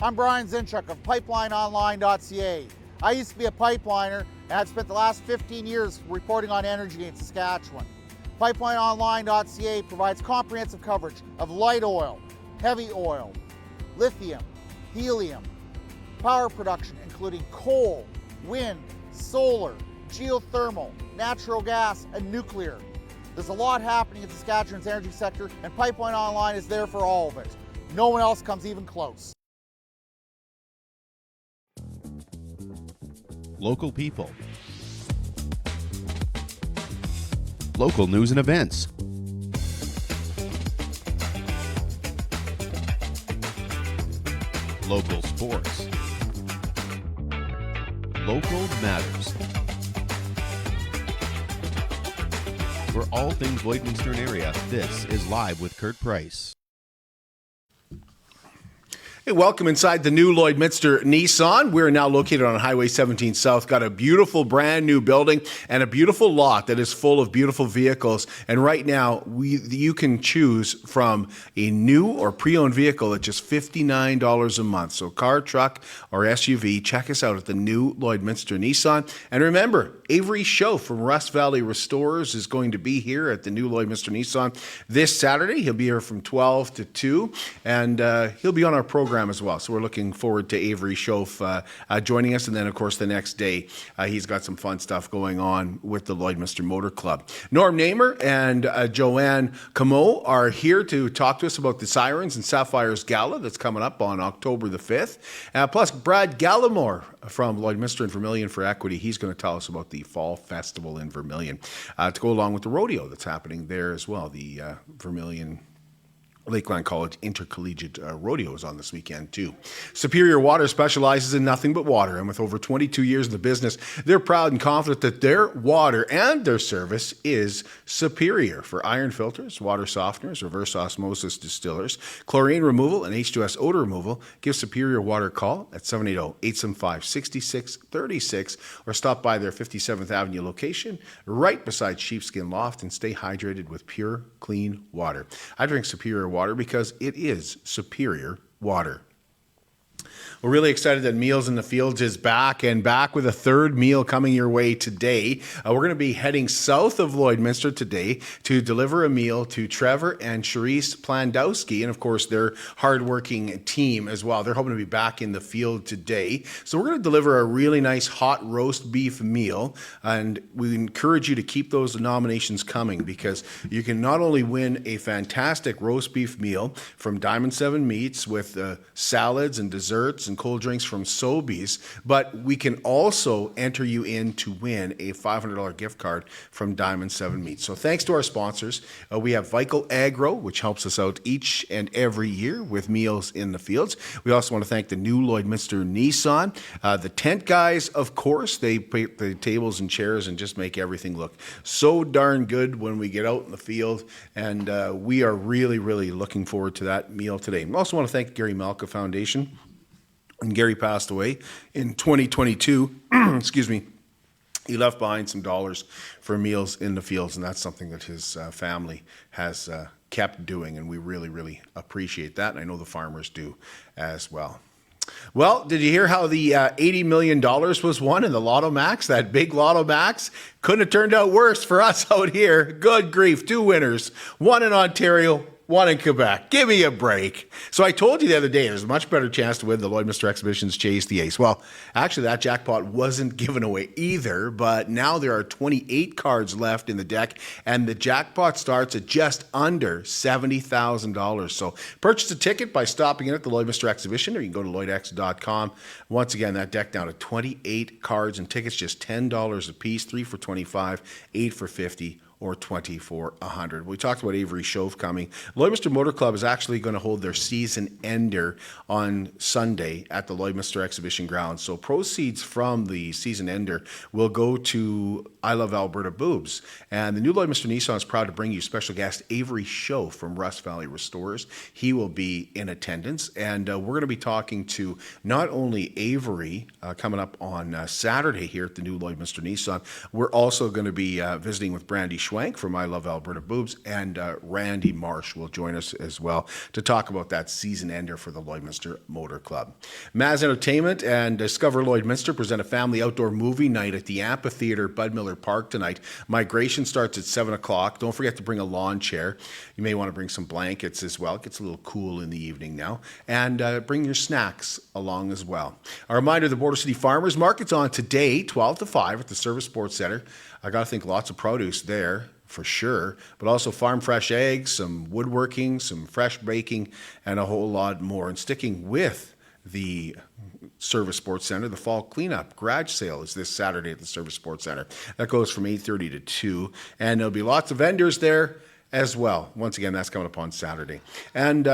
I'm Brian Zinchuk of PipelineOnline.ca. I used to be a pipeliner and I've spent the last 15 years reporting on energy in Saskatchewan. PipelineOnline.ca provides comprehensive coverage of light oil, heavy oil, lithium, helium, power production including coal, wind, solar, geothermal, natural gas, and nuclear. There's a lot happening in Saskatchewan's energy sector, and Pipeline Online is there for all of it. No one else comes even close. Local people. Local news and events. Local sports. Local matters. For all things Lloydminster area, this is Live with Kurt Price. Hey, welcome inside the new Lloydminster Nissan. We're now located on Highway 17 South. Got a beautiful brand new building and a beautiful lot that is full of beautiful vehicles. And right now, you can choose from a new or pre-owned vehicle at just $59 a month. So car, truck, or SUV, check us out at the new Lloydminster Nissan. And remember, Avery Show from Rust Valley Restorers is going to be here at the new Lloydminster Nissan this Saturday. He'll be here from 12 to 2, and he'll be on our program as well. So we're looking forward to Avery Schoaf joining us. And then, of course, the next day, he's got some fun stuff going on with the Lloydminster Motor Club. Norm Namur and Joanne Comeau are here to talk to us about the Sirens and Sapphires Gala that's coming up on October the 5th. Plus, Brad Gallamore from Lloydminster and Vermilion for Equity. He's going to tell us about the Fall Festival in Vermilion to go along with the rodeo that's happening there as well. The Vermilion Lakeland College Intercollegiate Rodeo is on this weekend too. Superior Water specializes in nothing but water, and with over 22 years in the business, they're proud and confident that their water and their service is superior. For iron filters, water softeners, reverse osmosis distillers, chlorine removal, and H2S odor removal, give Superior Water a call at 780-875-6636 or stop by their 57th Avenue location right beside Sheepskin Loft and stay hydrated with pure, clean water. I drink Superior Water because it is superior water. We're really excited that Meals in the Fields is back with a third meal coming your way today. We're going to be heading south of Lloydminster today to deliver a meal to Trevor and Charisse Plandowski, and of course their hardworking team as well. They're hoping to be back in the field today. So we're going to deliver a really nice hot roast beef meal, and we encourage you to keep those nominations coming because you can not only win a fantastic roast beef meal from Diamond 7 Meats with salads and desserts and cold drinks from Sobeys, but we can also enter you in to win a $500 gift card from Diamond 7 Meats. So thanks to our sponsors. We have Vical Agro, which helps us out each and every year with Meals in the Fields. We also want to thank the new Lloydminster Nissan. The tent guys, of course, they put the tables and chairs and just make everything look so darn good when we get out in the field, and we are really, really looking forward to that meal today. We also want to thank Gary Malka Foundation. And Gary passed away in 2022. Excuse me. He left behind some dollars for Meals in the Fields, and that's something that his family has kept doing, and we really, really appreciate that, and I know the farmers do as well. Well, did you hear how the $80 million was won in the Lotto Max? That big Lotto Max? Couldn't have turned out worse for us out here. Good grief, 2 winners, one in Ontario, one in Quebec. Give me a break. So I told you the other day, there's a much better chance to win the Lloydminster Exhibition's Chase the Ace. Well, actually, that jackpot wasn't given away either, but now there are 28 cards left in the deck, and the jackpot starts at just under $70,000. So purchase a ticket by stopping in at the Lloydminster Exhibition, or you can go to lloydx.com. Once again, that deck down to 28 cards and tickets, just $10 a piece, 3 for $25, 8 for $50, or 20 for $100. We talked about Avery Schoaf coming. Lloydminster Motor Club is actually going to hold their season ender on Sunday at the Lloydminster Exhibition Grounds. So proceeds from the season ender will go to I Love Alberta Boobs. And the new Lloydminster Nissan is proud to bring you special guest Avery Schoaf from Rust Valley Restorers. He will be in attendance, and we're going to be talking to not only Avery coming up on Saturday here at the new Lloydminster Nissan. We're also going to be visiting with Brandy Schwank from I Love Alberta Boobs, and Randy Marsh will join us as well to talk about that season ender for the Lloydminster Motor Club. Maz Entertainment and Discover Lloydminster present a family outdoor movie night at the Amphitheatre Bud Miller Park tonight. Migration starts at 7 o'clock. Don't forget to bring a lawn chair. You may want to bring some blankets as well. It gets a little cool in the evening now. And bring your snacks along as well. A reminder, the Border City Farmers Market's on today, 12 to 5 at the Service Sports Centre. I got to think lots of produce there for sure, but also farm fresh eggs, some woodworking, some fresh baking, and a whole lot more. And sticking with the Service Sports Centre, the fall cleanup garage sale is this Saturday at the Service Sports Centre. That goes from 8:30 to 2, and there'll be lots of vendors there as well. Once again, that's coming up on Saturday. And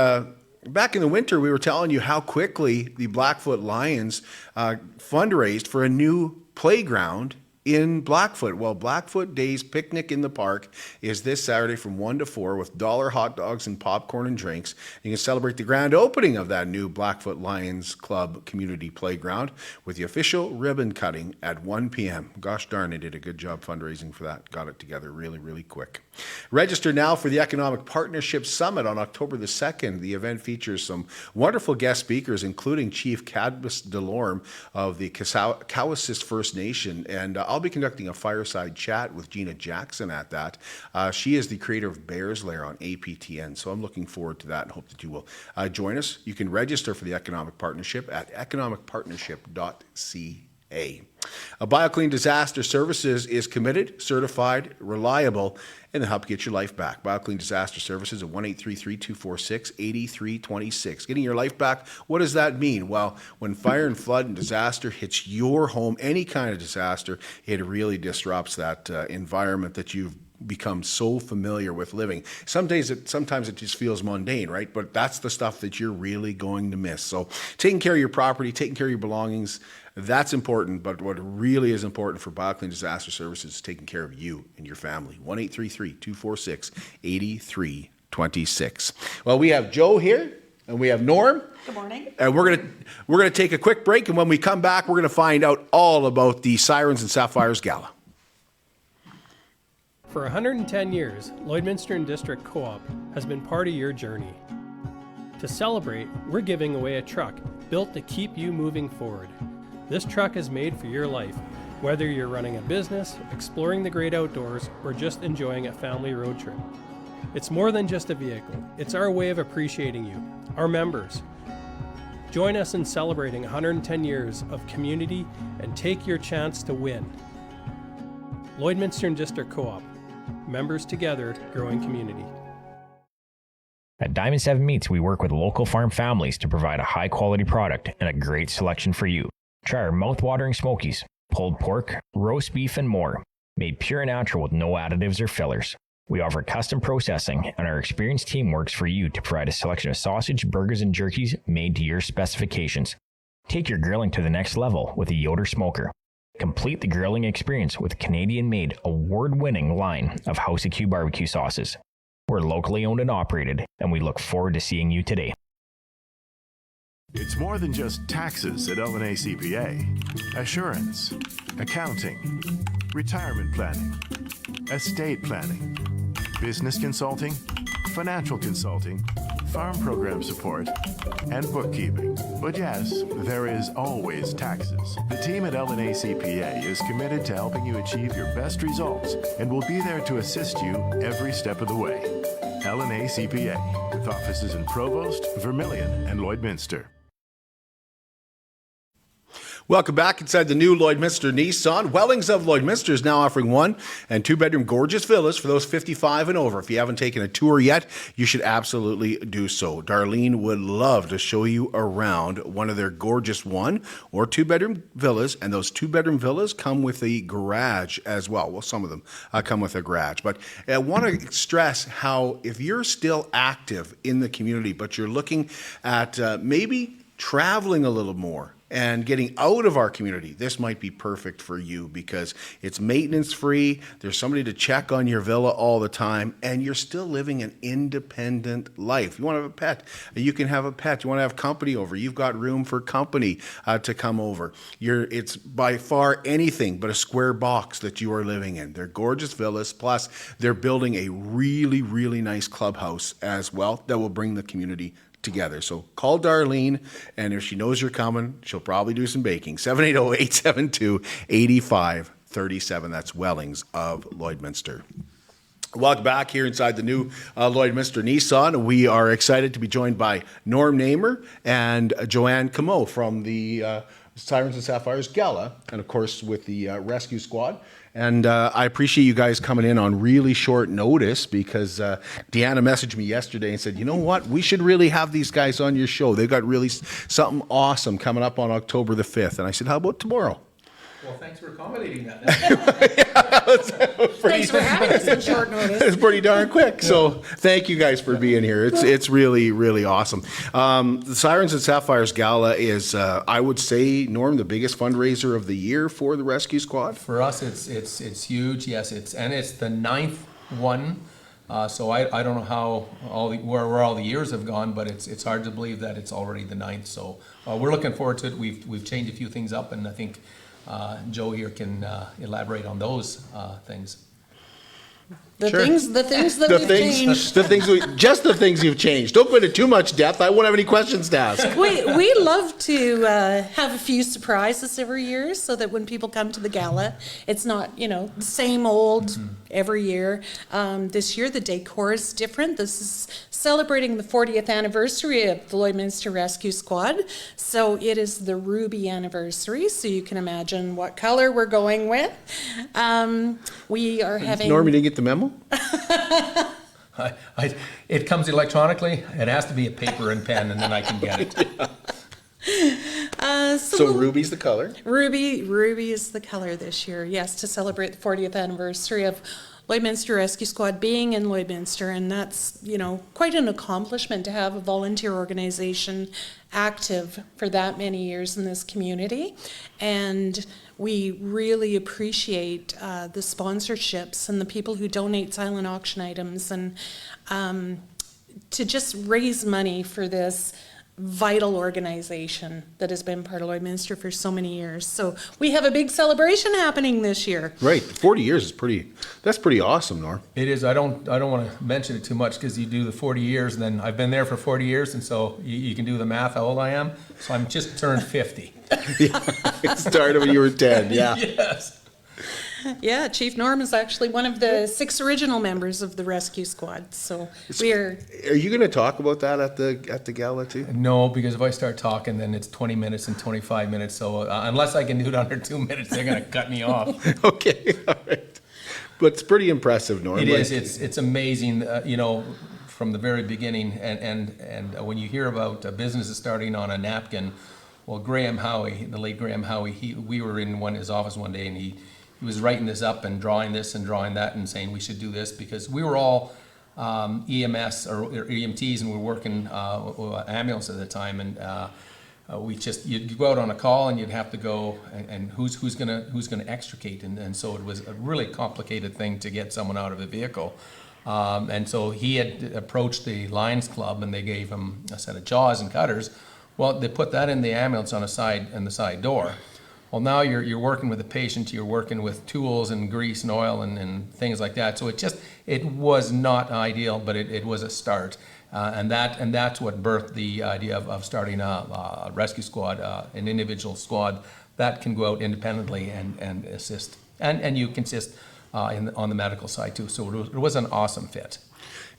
back in the winter, we were telling you how quickly the Blackfoot Lions fundraised for a new playground in Blackfoot. Well, Blackfoot Days Picnic in the Park is this Saturday from 1 to 4 with dollar hot dogs and popcorn and drinks. You can celebrate the grand opening of that new Blackfoot Lions Club community playground with the official ribbon cutting at 1 p.m. Gosh darn, they did a good job fundraising for that. Got it together really, really quick. Register now for the Economic Partnership Summit on October the 2nd. The event features some wonderful guest speakers, including Chief Cadmus Delorme of the Cowessist First Nation, and I'll be conducting a fireside chat with Gina Jackson at that. She is the creator of Bears Lair on APTN, so I'm looking forward to that and hope that you will join us. You can register for the Economic Partnership at economicpartnership.ca. BioClean Disaster Services is committed, certified, reliable, and they'll help get your life back. BioClean Disaster Services at 1-833-246-8326. Getting your life back, what does that mean? Well, when fire and flood and disaster hits your home, any kind of disaster, it really disrupts that environment that you've become so familiar with living. Sometimes it just feels mundane, right? But that's the stuff that you're really going to miss. So taking care of your property, taking care of your belongings, that's important. But what really is important for BioClean Disaster Services is taking care of you and your family. 1-833-246-8326. Well, we have Joe here and we have Norm. Good morning. And we're gonna take a quick break, and when we come back, we're gonna find out all about the Sirens and Sapphires Gala. For 110 years, Lloydminster and District Co-op has been part of your journey. To celebrate, we're giving away a truck built to keep you moving forward. This truck is made for your life, whether you're running a business, exploring the great outdoors, or just enjoying a family road trip. It's more than just a vehicle. It's our way of appreciating you, our members. Join us in celebrating 110 years of community and take your chance to win. Lloydminster and District Co-op. Members together, growing community. At Diamond 7 Meats, we work with local farm families to provide a high-quality product and a great selection for you. Try our mouth-watering smokies, pulled pork, roast beef, and more, made pure and natural with no additives or fillers. We offer custom processing, and our experienced team works for you to provide a selection of sausage, burgers, and jerkies made to your specifications. Take your grilling to the next level with a Yoder smoker. Complete the grilling experience with a Canadian-made, award-winning line of House of Q barbecue sauces. We're locally owned and operated, and we look forward to seeing you today. It's more than just taxes at L&A CPA. Assurance, accounting, retirement planning, estate planning, business consulting, financial consulting, farm program support, and bookkeeping. But yes, there is always taxes. The team at L&A CPA is committed to helping you achieve your best results and will be there to assist you every step of the way. L&A CPA, with offices in Provost, Vermilion, and Lloydminster. Welcome back inside the new Lloydminster Nissan. Wellings of Lloydminster is now offering 1- and 2-bedroom gorgeous villas for those 55 and over. If you haven't taken a tour yet, you should absolutely do so. Darlene would love to show you around one of their gorgeous 1- or 2-bedroom villas, and those 2-bedroom villas come with a garage as well. Well, some of them come with a garage. But I want to stress how if you're still active in the community, but you're looking at maybe traveling a little more, and getting out of our community, this might be perfect for you because it's maintenance free. There's somebody to check on your villa all the time, and you're still living an independent life. You want to have a pet, you can have a pet. You want to have company over, you've got room for company to come over. It's by far anything but a square box that you are living in. They're gorgeous villas, plus they're building a really, really nice clubhouse as well that will bring the community together. So call Darlene, and if she knows you're coming, she'll probably do some baking. 780-872-8537. That's Wellings of Lloydminster. Welcome back here inside the new Lloydminster Nissan. We are excited to be joined by Norm Namur and Joanne Comeau from the Sirens and Sapphires Gala, and of course with the rescue squad. And I appreciate you guys coming in on really short notice because Deanna messaged me yesterday and said, you know what, we should really have these guys on your show. They've got really something awesome coming up on October the 5th. And I said, how about tomorrow? Well, thanks for accommodating that. Thanks for having us on short notice. It's pretty darn quick. So thank you guys for being here. It's really, really awesome. The Sirens and Sapphires Gala is, I would say, Norm, the biggest fundraiser of the year for the rescue squad. For us, it's huge. Yes, it's the 9th one. So I don't know how where all the years have gone, but it's hard to believe that it's already the 9th. So we're looking forward to it. We've changed a few things up, and I think Joe here can elaborate on those things. The Sure. things that we've changed. Just the things you've changed. Don't go into too much depth. I won't have any questions to ask. We love to have a few surprises every year so that when people come to the gala, it's not, the same old every year. This year, the decor is different. This is celebrating the 40th anniversary of the Lloydminster Rescue Squad. So it is the ruby anniversary, so you can imagine what color we're going with. We are having... Norm, you didn't get the memo? It comes electronically. It has to be a paper and pen, and then I can get it. So ruby's the color? Ruby is the color this year, yes, to celebrate the 40th anniversary of Lloydminster Rescue Squad being in Lloydminster, and that's, quite an accomplishment to have a volunteer organization active for that many years in this community. And we really appreciate the sponsorships and the people who donate silent auction items and to just raise money for this vital organization that has been part of Lloydminster for so many years. So we have a big celebration happening this year. Right, 40 years is that's pretty awesome, Norm. It is. I don't want to mention it too much because you do the 40 years, and then I've been there for 40 years, and so you can do the math how old I am. So I'm just turned 50. It started when you were 10, yeah. Yes. Yeah, Chief Norm is actually one of the 6 original members of the rescue squad. So we're... Are you going to talk about that at the gala too? No, because if I start talking, then it's 20 minutes and 25 minutes. So unless I can do it under 2 minutes, they're going to cut me off. Okay, all right. But it's pretty impressive, Norm. It is. It's amazing, from the very beginning. And when you hear about businesses starting on a napkin, well, Graham Howie, the late Graham Howie, we were in his office one day, and he was writing this up and drawing this and drawing that and saying we should do this because we were all EMS or EMTs, and we were working ambulance at the time, and you'd go out on a call and you'd have to go and who's gonna extricate, and so it was a really complicated thing to get someone out of a vehicle, and so he had approached the Lions Club and they gave him a set of jaws and cutters. Well, they put that in the ambulance on the side door. Well, now you're working with a patient, you're working with tools and grease and oil and things like that. So it was not ideal, but it was a start. And that's what birthed the idea of starting a rescue squad, an individual squad that can go out independently and assist. And you can assist on the medical side too. So it was an awesome fit.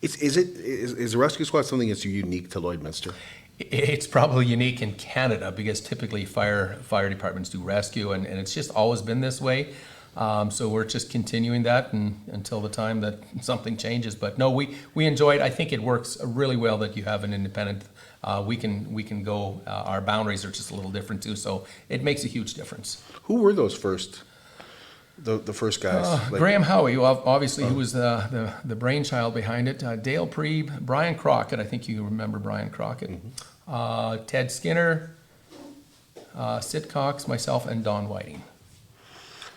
Is the rescue squad something that's unique to Lloydminster? It's probably unique in Canada because typically fire departments do rescue, and it's just always been this way. So we're just continuing that until the time that something changes. But no, we enjoy it. I think it works really well that you have an independent. We can go. Our boundaries are just a little different too, so it makes a huge difference. Who were those first? The first guys? Graham Howie, well, obviously, he was the brainchild behind it. Dale Preeb, Brian Crockett, I think you remember Brian Crockett. Mm-hmm. Ted Skinner, Sid Cox, myself, and Don Whiting.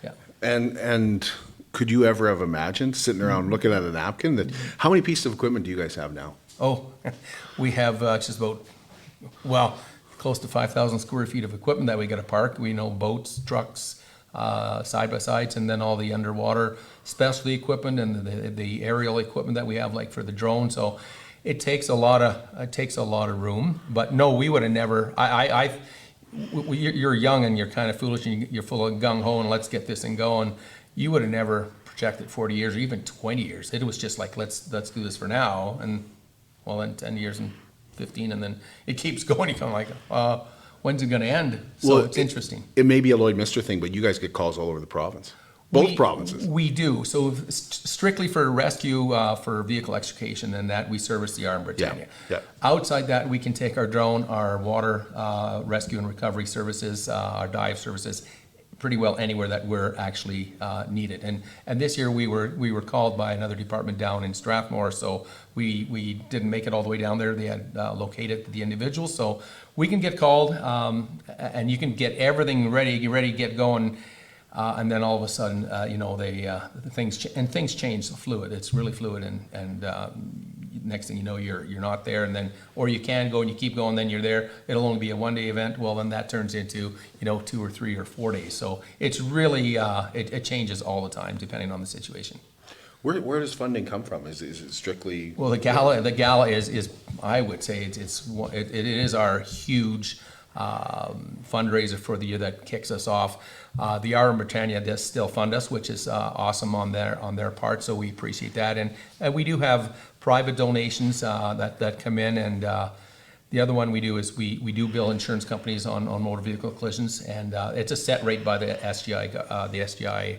Yeah. And could you ever have imagined sitting around looking at a napkin that, how many pieces of equipment do you guys have now? Oh, we have just about, close to 5,000 square feet of equipment that we got to park. We know boats, trucks, side-by-sides, and then all the underwater specialty equipment and the aerial equipment that we have, like for the drone. So it takes a lot of room. But no, we would have never. You're young and you're kind of foolish and you're full of gung ho and let's get this thing going. You would have never projected 40 years or even 20 years. It was just like let's do this for now, and then 10 years and 15, and then it keeps going. You kind of like, when's it going to end? So it's interesting. It may be a Lloydminster thing, but you guys get calls all over the province. Both provinces. We do. So strictly for rescue, for vehicle extrication, and that we service the Arm Britannia. Yeah. Outside that, we can take our drone, our water rescue and recovery services, our dive services, pretty well anywhere that we're actually needed. And this year we were called by another department down in Strathmore, so we didn't make it all the way down there. They had located the individuals, so we can get called, and you can get everything ready, get going. And then all of a sudden, things change. So fluid. It's really fluid, and next thing you know, you're not there, and then or you can go and you keep going, then you're there. It'll only be a one-day event. Well, then that turns into 2 or 3 or 4 days. So it's really it changes all the time depending on the situation. Where does funding come from? Is it strictly? Well, the gala is I would say it is our huge fundraiser for the year that kicks us off. The Arm Britannia does still fund us, which is awesome on their part, so we appreciate that. And we do have private donations that come in, and the other one we do is we do bill insurance companies on motor vehicle collisions, and it's a set rate by the SGI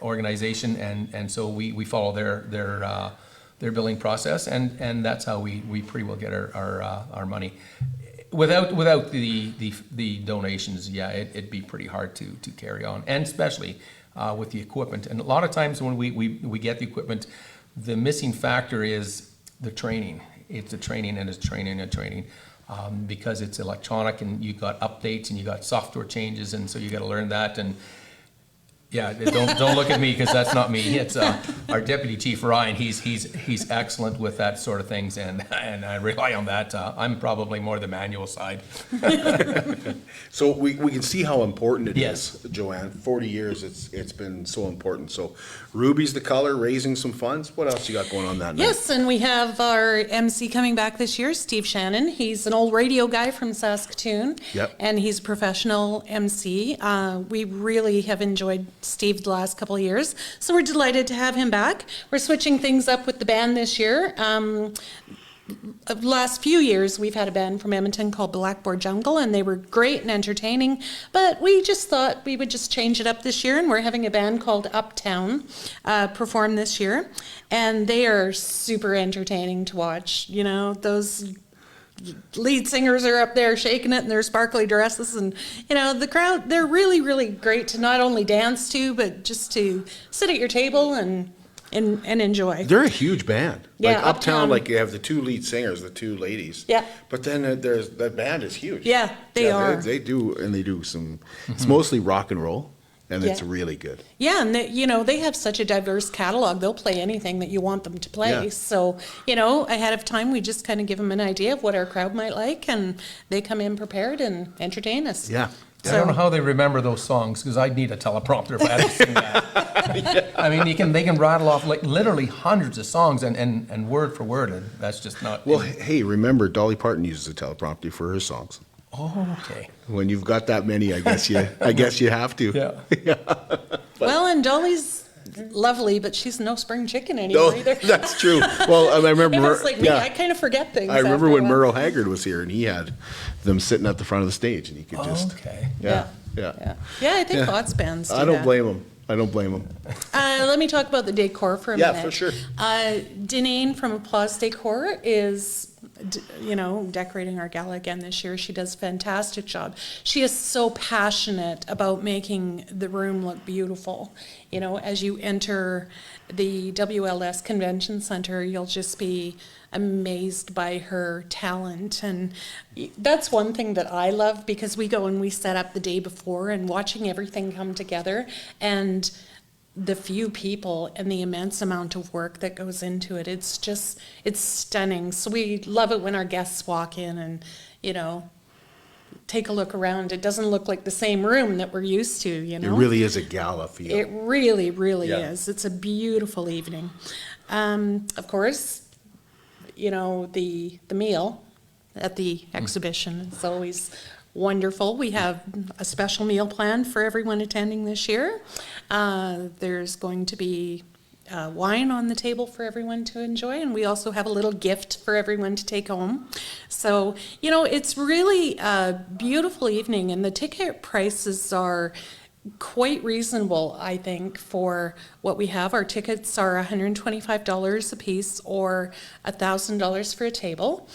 organization, and so we follow their billing process, and that's how we pretty well get our money. Without the donations, it'd be pretty hard to carry on, and especially with the equipment. And a lot of times when we get the equipment, the missing factor is the training. It's the training and it's training and training, because it's electronic and you got updates and you got software changes, and so you got to learn that. And yeah, don't look at me because that's not me. It's our deputy chief Ryan. He's excellent with that sort of things, and I rely on that. I'm probably more the manual side. So we can see how important it Yes. is, Joanne. 40 years, it's been so important. So Ruby's the color, raising some funds. What else you got going on that night? Yes, and we have our MC coming back this year, Steve Shannon. He's an old radio guy from Saskatoon, Yep. and he's a professional MC. We really have enjoyed Steve the last couple of years, so we're delighted to have him back. We're switching things up with the band this year. The last few years we've had a band from Edmonton called Blackboard Jungle, and they were great and entertaining, but we just thought we would just change it up this year, and we're having a band called Uptown perform this year, and they are super entertaining to watch. Those lead singers are up there shaking it in their sparkly dresses, and the crowd, they're really, really great to not only dance to, but just to sit at your table and enjoy. They're a huge band. Yeah, like Uptown, Uptown. like you have the two lead singers, the two ladies. Yeah. But then that band is huge. Yeah, they are. They do some. It's mostly rock and roll, and it's Yeah. really good. Yeah, and they have such a diverse catalog. They'll play anything that you want them to play. Yeah. So, ahead of time, we just kind of give them an idea of what our crowd might like, and they come in prepared and entertain us. Yeah. I don't know how they remember those songs, because I'd need a teleprompter if I had to sing that. I mean, they can rattle off like literally hundreds of songs and word for word, and that's just not. Well, hey, remember Dolly Parton uses a teleprompter for her songs. Oh, okay. When you've got that many, I guess you have to. Yeah. Well, and Dolly's lovely, but she's no spring chicken anymore No, either. that's true. Well, I remember. If it's like me, I kind of forget things. I remember after when a while. Merle Haggard was here, and he had them sitting at the front of the stage, and he could just. Okay. Yeah. Yeah, I think lots of bands do I don't that. blame him. Let me talk about the decor for a minute. Yeah, for sure. Dineen from Applause Decor is decorating our gala again this year. She does a fantastic job. She is so passionate about making the room look beautiful. As you enter the WLS Convention Center, you'll just be amazed by her talent. And that's one thing that I love, because we go and we set up the day before, and watching everything come together, and the few people and the immense amount of work that goes into it. It's stunning. So we love it when our guests walk in and, take a look around. It doesn't look like the same room that we're used to, It really is a gala feel. It really, really Yeah. is. It's a beautiful evening. Of course, the meal at the exhibition is always wonderful. We have a special meal planned for everyone attending this year. There's going to be wine on the table for everyone to enjoy, and we also have a little gift for everyone to take home. So, it's really a beautiful evening, and the ticket prices are quite reasonable, I think, for what we have. Our tickets are $125 a piece, or $1,000 for a table.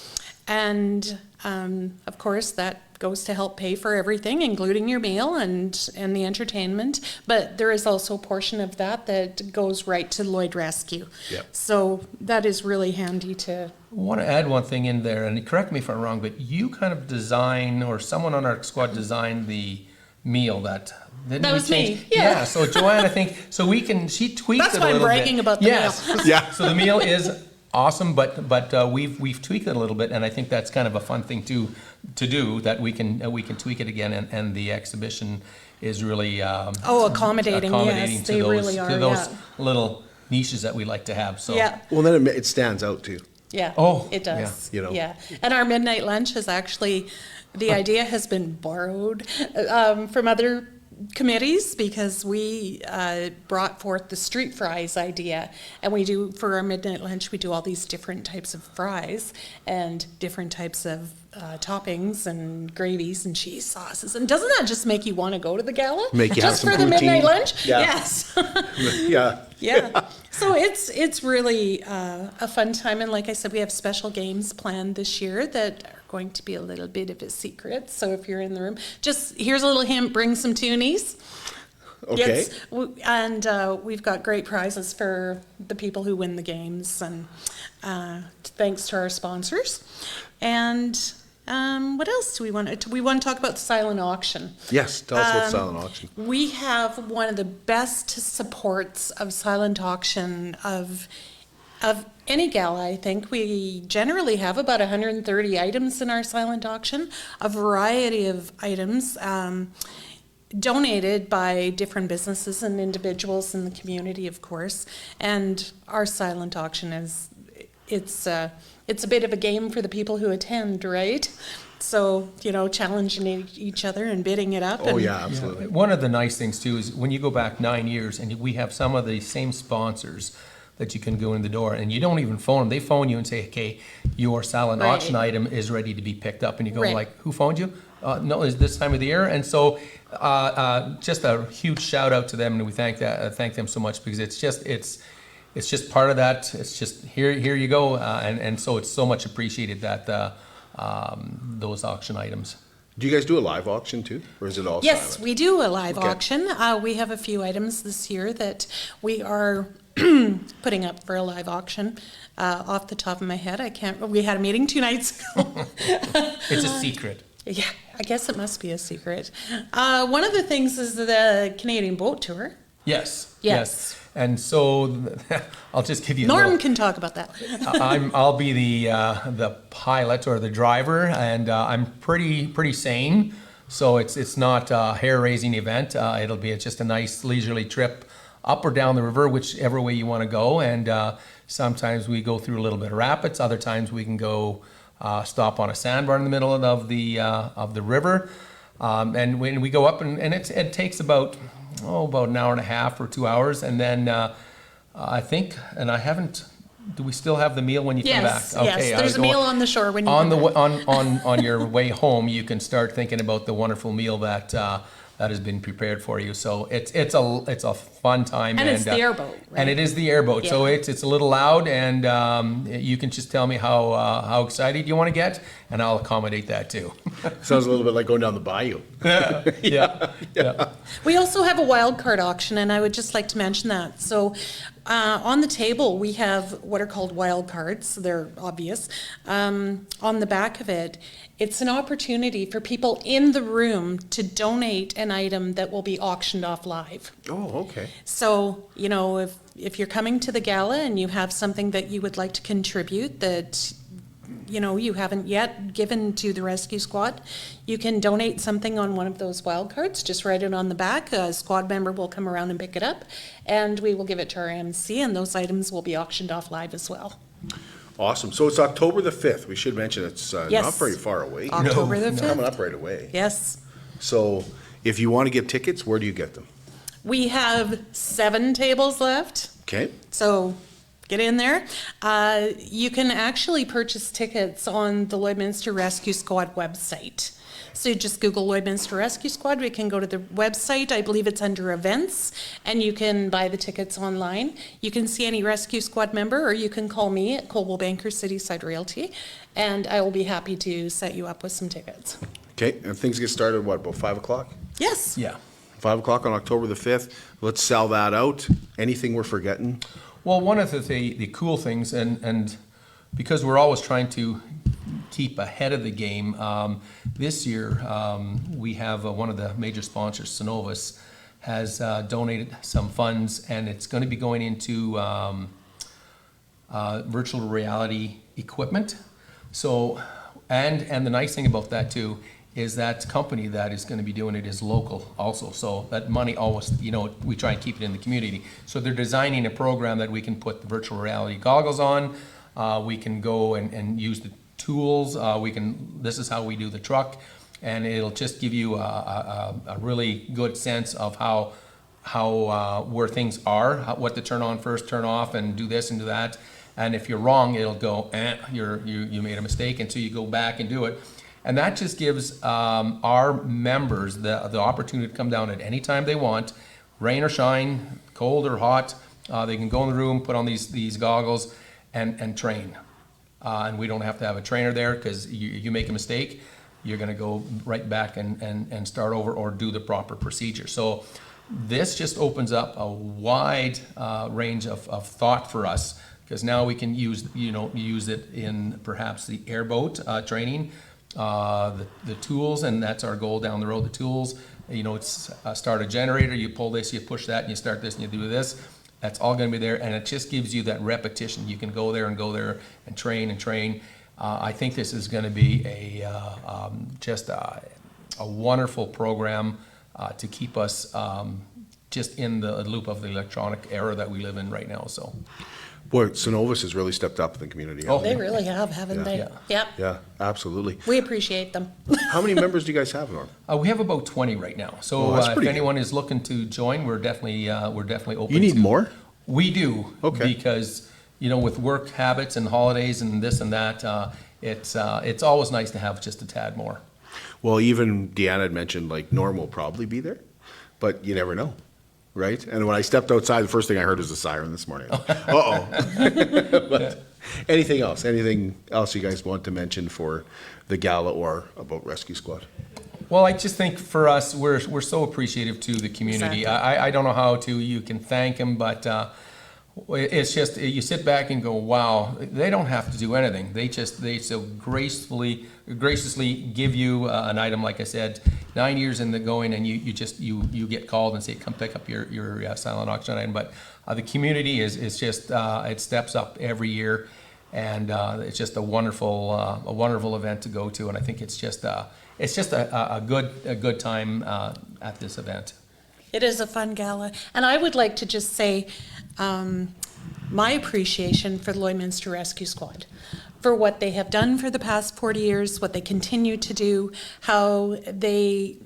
And of course, that goes to help pay for everything, including your meal and the entertainment. But there is also a portion of that goes right to Lloyd Rescue. Yep. So that is really handy to... I want to add one thing in there, and correct me if I'm wrong, but you kind of design, or someone on our squad designed the meal that... That was me, yeah. So Joanne, I think, she tweaked That's it a why I'm little bit. bragging about the yes. meal. Yeah. So the meal is awesome, but we've tweaked it a little bit, and I think that's kind of a fun thing to do, that we can tweak it again, and the exhibition is really accommodating. Yes, to they those, really are. to those Yeah. little niches that we like to have. So Yeah. Well, then it stands out too. Yeah. Oh, it does. yeah. Yeah. And our midnight lunch is actually, the idea has been borrowed from other committees, because we brought forth the street fries idea, and we do, for our midnight lunch, we do all these different types of fries and different types of toppings and gravies and cheese sauces. And doesn't that just make you want to go to the gala? Make you have just some for the poutine. midnight lunch? Yeah. Yes. Yeah. Yeah. So it's really a fun time, and like I said, we have special games planned this year that are going to be a little bit of a secret. So if you're in the room, just here's a little hint: bring some toonies. Okay. And we've got great prizes for the people who win the games, and thanks to our sponsors. And what else do we want to? We want to talk about the silent auction. Yes. Tell us about silent auction. We have one of the best supports of silent auction of any gala. I think we generally have about 130 items in our silent auction, a variety of items donated by different businesses and individuals in the community, of course. And our silent auction is, it's a bit of a game for the people who attend, right? So, challenging each other and bidding it up. Oh, yeah, absolutely. one of the nice things too is when you go back 9 years, and we have some of the same sponsors that you can go in the door, and you don't even phone them. They phone you and say, okay, your silent Right. auction item is ready to be picked up. And you go Right. like, who phoned you? No, it's this time of the year. And so just a huge shout out to them, and we thank them so much, because it's just part of that. It's just here you go. And so it's so much appreciated that those auction items. Do you guys do a live auction too, or is it all Yes, silent? we do a live Okay. auction. We have a few items this year that we are putting up for a live auction. Off the top of my head, we had a meeting 2 nights ago. It's a secret. Yeah, I guess it must be a secret. One of the things is the Canadian Boat Tour. Yes. Yes. And so I'll just give you a Norm little, can talk about that. I'll be the pilot or the driver, and I'm pretty sane. So it's not a hair-raising event. It'll be just a nice leisurely trip up or down the river, whichever way you want to go. And sometimes we go through a little bit of rapids. Other times we can go stop on a sandbar in the middle of the river. And when we go up, and it takes about an hour and a half or 2 hours, and then I think, and I haven't. Do we still have the meal when you come back? Yes, yes. There's a meal on the shore when you on come the back. on your way home. You can start thinking about the wonderful meal that that has been prepared for you. So it's a fun time. And it's the airboat, right? And it is the airboat. Yeah. So it's a little loud, and you can just tell me how excited you want to get, and I'll accommodate that too. Sounds a little bit like going down the bayou. Yeah. We also have a wild card auction, and I would just like to mention that. So on the table, we have what are called wild cards. They're obvious. On the back of it, it's an opportunity for people in the room to donate an item that will be auctioned off live. Oh, okay. So, you know, if you're coming to the gala and you have something that you would like to contribute that, you know, you haven't yet given to the rescue squad, you can donate something on one of those wild cards. Just write it on the back. A squad member will come around and pick it up, and we will give it to our MC, and those items will be auctioned off live as well. Awesome. So it's October the 5th. We should mention it's Yes. not very far away. October the It's coming 5th. up right away. Yes. So if you want to get tickets, where do you get them? We have 7 tables left. Okay. So get in there. You can actually purchase tickets on the Lloydminster Rescue Squad website. So you just Google Lloydminster Rescue Squad. We can go to the website. I believe it's under events, and you can buy the tickets online. You can see any Rescue Squad member, or you can call me at Coldwell Banker Cityside Realty, and I will be happy to set you up with some tickets. Okay. And things get started, what, about 5 o'clock? Yes. Yeah. 5 o'clock on October the 5th. Let's sell that out. Anything we're forgetting? Well, one of the cool things, and because we're always trying to keep ahead of the game, this year we have one of the major sponsors, Synovus, has donated some funds, and it's going to be going into virtual reality equipment. So, and the nice thing about that too is that company that is going to be doing it is local also. So that money always, you know, we try and keep it in the community. So they're designing a program that we can put the virtual reality goggles on. We can go and use the tools. This is how we do the truck. And it'll just give you a really good sense of how where things are, what to turn on first, turn off, and do this and do that. And if you're wrong, it'll go, you made a mistake, and so you go back and do it. And that just gives our members the opportunity to come down at any time they want, rain or shine, cold or hot. They can go in the room, put on these goggles, and train. And we don't have to have a trainer there, because you make a mistake, you're going to go right back and start over or do the proper procedure. So this just opens up a wide range of thought for us, because now we can use it in perhaps the airboat training. The tools, and that's our goal down the road, the tools, it's start a generator, you pull this, you push that, and you start this, and you do this. That's all going to be there, and it just gives you that repetition. You can go there and train. I think this is going to be just a wonderful program to keep us just in the loop of the electronic era that we live in right now. So. Boy, Synovus has really stepped up in the community. Oh, They really have, haven't they? Yeah. Yep. Yeah, absolutely. We appreciate them. How many members do you guys have, Norm? We have about 20 right now. So Oh, that's if pretty anyone is looking to join, we're definitely open. You need to, more? We do. Okay. Because with work habits and holidays and this and that, it's always nice to have just a tad more. Well, even Deanna had mentioned, like, Norm will probably be there, but you never know, right? And when I stepped outside, the first thing I heard was a siren this morning. Uh-oh. But anything else you guys want to mention for the gala or about Rescue Squad? Well, I just think for us, we're so appreciative to the community. Exactly. I don't know you can thank them, but it's just, you sit back and go, wow, they don't have to do anything. They so graciously give you an item, like I said, 9 years in the going, and you get called and say, come pick up your silent auction item. But the community is just, it steps up every year, and it's just a wonderful event to go to, and I think it's just a good time at this event. It is a fun gala. And I would like to just say my appreciation for the Lloydminster Rescue Squad, for what they have done for the past 40 years, what they continue to do, how they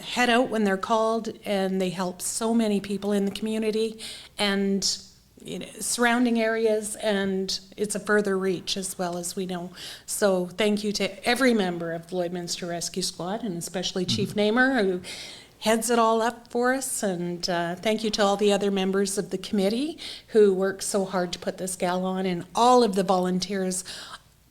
head out when they're called, and they help so many people in the community and surrounding areas, and it's a further reach as well, as we know. So thank you to every member of the Lloydminster Rescue Squad, and especially Chief Namur, who heads it all up for us. And thank you to all the other members of the committee who worked so hard to put this gala on, and all of the volunteers.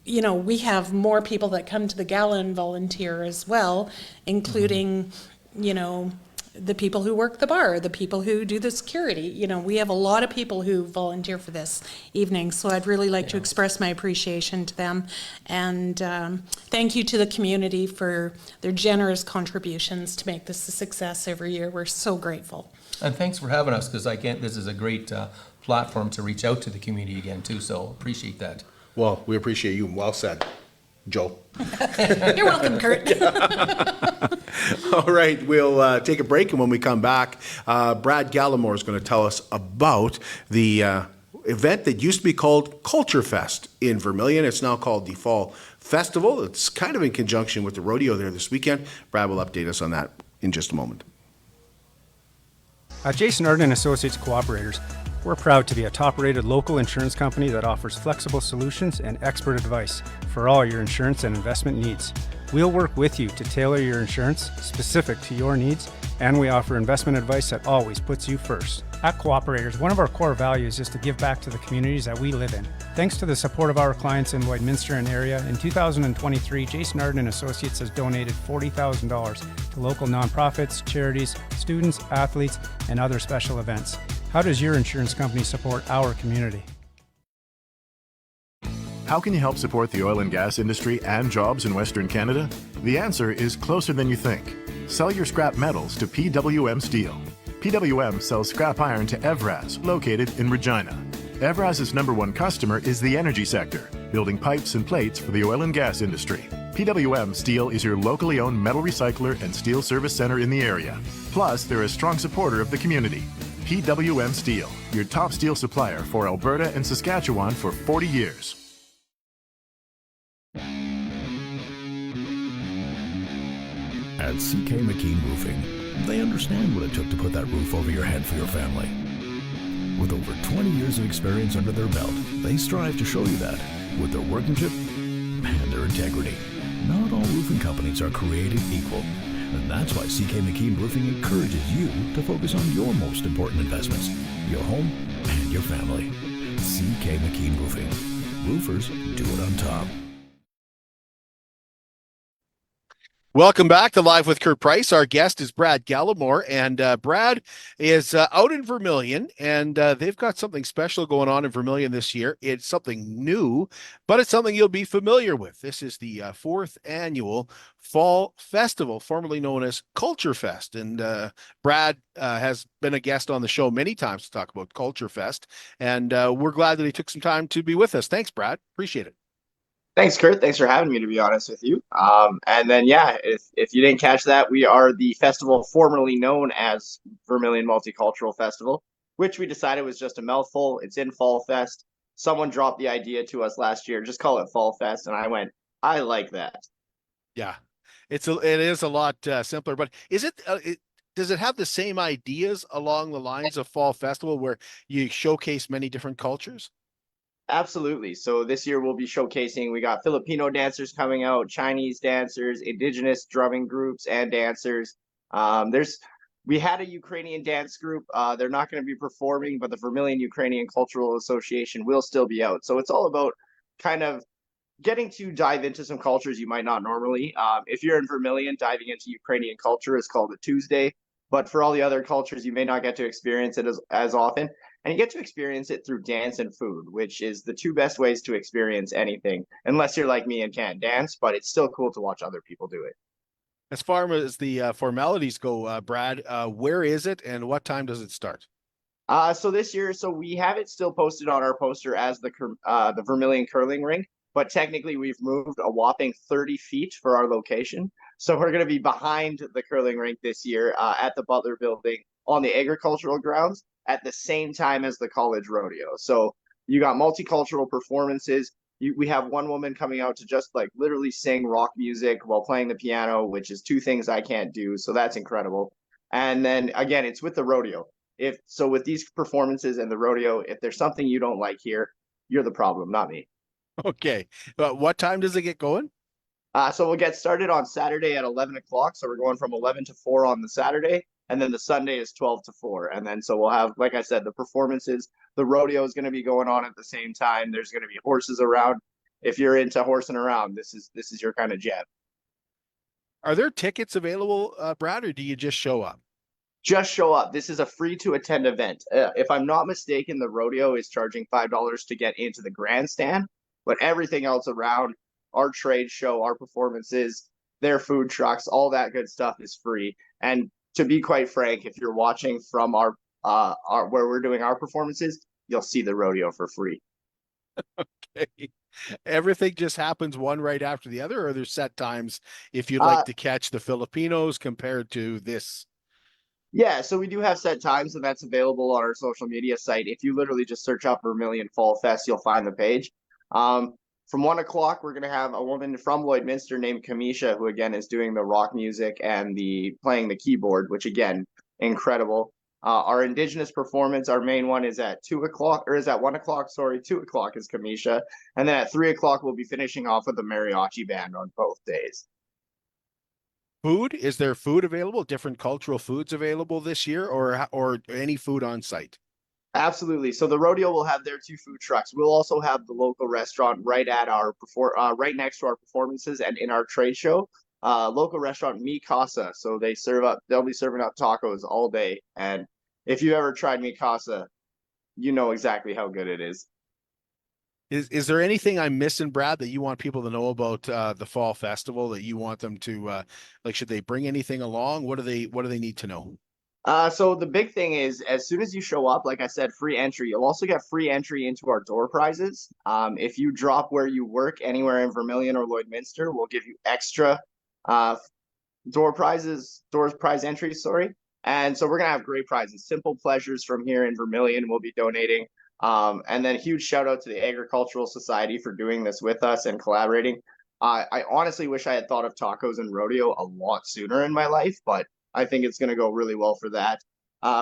You know, we have more people that come to the gala and volunteer as well, including, you know, the people who work the bar, the people who do the security. You know, we have a lot of people who volunteer for this evening, so I'd really like to express my appreciation to them. And thank you to the community for their generous contributions to make this a success every year. We're so grateful. And thanks for having us, because this is a great platform to reach out to the community again too, so appreciate that. Well, we appreciate you. Well said, Joe. You're welcome, Kurt. All right, we'll take a break, and when we come back, Brad Gallamore is going to tell us about the event that used to be called Culture Fest in Vermilion. It's now called the Fall Festival. It's kind of in conjunction with the rodeo there this weekend. Brad will update us on that in just a moment. At Jason Arden and Associates Cooperators, we're proud to be a top-rated local insurance company that offers flexible solutions and expert advice for all your insurance and investment needs. We'll work with you to tailor your insurance specific to your needs, and we offer investment advice that always puts you first. At Cooperators, one of our core values is to give back to the communities that we live in. Thanks to the support of our clients in Lloydminster and area, in 2023, Jason Arden and Associates has donated $40,000 to local nonprofits, charities, students, athletes, and other special events. How does your insurance company support our community? How can you help support the oil and gas industry and jobs in Western Canada? The answer is closer than you think. Sell your scrap metals to PWM Steel. PWM sells scrap iron to Evraz, located in Regina. Evraz's #1 customer is the energy sector, building pipes and plates for the oil and gas industry. PWM Steel is your locally owned metal recycler and steel service center in the area. Plus, they're a strong supporter of the community. PWM Steel, your top steel supplier for Alberta and Saskatchewan for 40 years. At CK McKean Roofing, they understand what it took to put that roof over your head for your family. With over 20 years of experience under their belt, they strive to show you that with their workmanship and their integrity. Not all roofing companies are created equal, and that's why CK McKean Roofing encourages you to focus on your most important investments, your home and your family. CK McKean Roofing. Roofers do it on top. Welcome back to Live with Kurt Price. Our guest is Brad Gallamore, and Brad is out in Vermilion, and they've got something special going on in Vermilion this year. It's something new, but it's something you'll be familiar with. This is the 4th annual Fall Festival, formerly known as Culture Fest, and Brad has been a guest on the show many times to talk about Culture Fest, and we're glad that he took some time to be with us. Thanks, Brad. Appreciate it. Thanks, Kurt. Thanks for having me, to be honest with you. And then, yeah, if you didn't catch that, we are the festival formerly known as Vermilion Multicultural Festival, which we decided was just a mouthful. It's in Fall Fest. Someone dropped the idea to us last year, just call it Fall Fest, and I went, I like that. Yeah, it is a lot simpler, but is it? Does it have the same ideas along the lines of Fall Festival, where you showcase many different cultures? Absolutely. So this year we'll be showcasing, we got Filipino dancers coming out, Chinese dancers, Indigenous drumming groups and dancers. We had a Ukrainian dance group. They're not going to be performing, but the Vermilion Ukrainian Cultural Association will still be out. So it's all about kind of getting to dive into some cultures you might not normally. If you're in Vermilion, diving into Ukrainian culture is called a Tuesday. But for all the other cultures, you may not get to experience it as often. And you get to experience it through dance and food, which is the two best ways to experience anything, unless you're like me and can't dance, but it's still cool to watch other people do it. As far as the formalities go, Brad, where is it and what time does it start? So this year, we have it still posted on our poster as the Vermilion Curling Rink, but technically we've moved a whopping 30 feet for our location. So we're going to be behind the curling rink this year at the Butler Building on the agricultural grounds, at the same time as the college rodeo. So you got multicultural performances. We have one woman coming out to just like literally sing rock music while playing the piano, which is two things I can't do. So that's incredible. And then again, it's with the rodeo. With these performances and the rodeo, if there's something you don't like here, you're the problem, not me. Okay. What time does it get going? So we'll get started on Saturday at 11 o'clock. So we're going from 11 to 4 on the Saturday. And then the Sunday is 12 to 4. And then so we'll have, like I said, the performances. The rodeo is going to be going on at the same time. There's going to be horses around. If you're into horsing around, this is your kind of jam. Are there tickets available, Brad, or do you just show up? Just show up. This is a free to attend event. If I'm not mistaken, the rodeo is charging $5 to get into the grandstand, but everything else around, our trade show, our performances, their food trucks, all that good stuff is free. And to be quite frank, if you're watching from our where we're doing our performances, you'll see the rodeo for free. Okay. Everything just happens one right after the other, or there's set times if you'd Uh, like to catch the Filipinos compared to this? Yeah, so we do have set times, and that's available on our social media site. If you literally just search up Vermilion Fall Fest, you'll find the page. From 1 o'clock, we're gonna have a woman from Lloydminster named Kamisha, who again is doing the rock music and the playing the keyboard, which again, incredible. Our Indigenous performance, our main one is at 2 o'clock, or is at 1 o'clock, sorry, 2 o'clock is Kamisha. And then at 3 o'clock, we'll be finishing off with the mariachi band on both days. Food, is there food available? Different cultural foods available this year, or any food on site? Absolutely. So the rodeo will have their 2 food trucks. We'll also have the local restaurant right at our right next to our performances and in our trade show. Local restaurant Mi Casa. So they'll be serving up tacos all day. And if you ever tried Mi Casa, you know exactly how good it is. Is there anything I'm missing, Brad, that you want people to know about the fall festival, that you want them to like? Should they bring anything along? What do they need to know? So the big thing is, as soon as you show up, like I said, free entry. You'll also get free entry into our door prizes. If you drop where you work anywhere in Vermilion or Lloydminster, we'll give you extra door prize entries, sorry. And so we're gonna have great prizes. Simple Pleasures from here in Vermilion we'll be donating. And then huge shout out to the Agricultural Society for doing this with us and collaborating. I honestly wish I had thought of tacos and rodeo a lot sooner in my life, but I think it's going to go really well for that.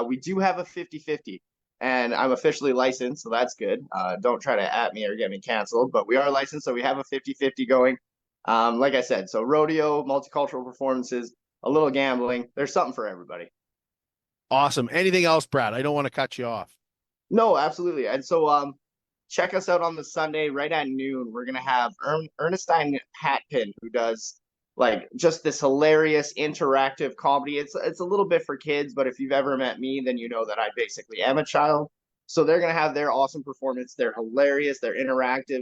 We do have a 50-50, and I'm officially licensed, so that's good. Don't try to at me or get me canceled, but we are licensed, so we have a 50-50 going. Like I said, so rodeo, multicultural performances, a little gambling. There's something for everybody. Awesome. Anything else, Brad? I don't want to cut you off. No, absolutely. And so check us out on the Sunday right at noon. We're gonna have Ernestine Hatpin, who does like just this hilarious interactive comedy. It's a little bit for kids, but if you've ever met me, then you know that I basically am a child. So they're gonna have their awesome performance. They're hilarious. They're interactive.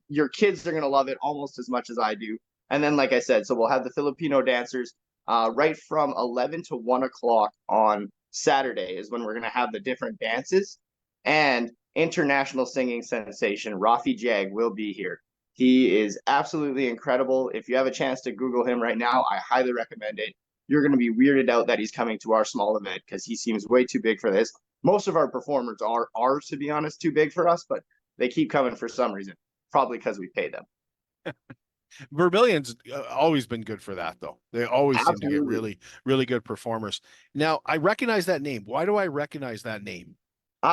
Your kids are gonna love it almost as much as I do. And then, like I said, so we'll have the Filipino dancers right from 11 to 1 o'clock on Saturday is when we're gonna have the different dances. And international singing sensation Rafi Jag will be here. He is absolutely incredible. If you have a chance to Google him right now, I highly recommend it. You're going to be weirded out that he's coming to our small event because he seems way too big for this. Most of our performers are, to be honest, too big for us, but they keep coming for some reason, probably because we pay them. Vermilion's always been good for that, though. They always seem to get really, really good performers. Now, I recognize that name. Why do I recognize that name?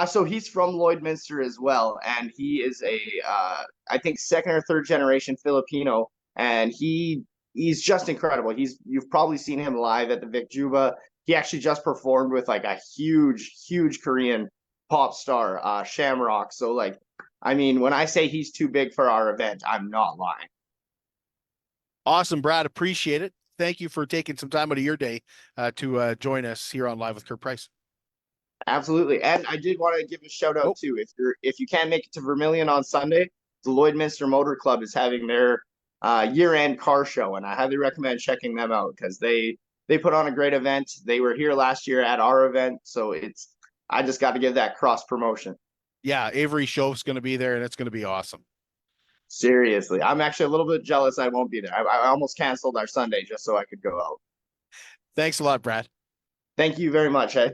So he's from Lloydminster as well, and he is I think 2nd or 3rd generation Filipino, and he's just incredible. You've probably seen him live at the Vic Juba. He actually just performed with like a huge Korean pop star, Shamrock. So like, I mean, when I say he's too big for our event, I'm not lying. Awesome, Brad. Appreciate it. Thank you for taking some time out of your day to join us here on Live with Kurt Price. Absolutely. And I did want to give a shout out too. If you can't make it to Vermilion on Sunday, the Lloydminster Motor Club is having their year-end car show, and I highly recommend checking them out because they put on a great event. They were here last year at our event, so I just got to give that cross promotion. Yeah, Avery Shove's going to be there, and it's going to be awesome. Seriously, I'm actually a little bit jealous I won't be there. I almost canceled our Sunday just so I could go out. Thanks a lot, Brad. Thank you very much. Hey.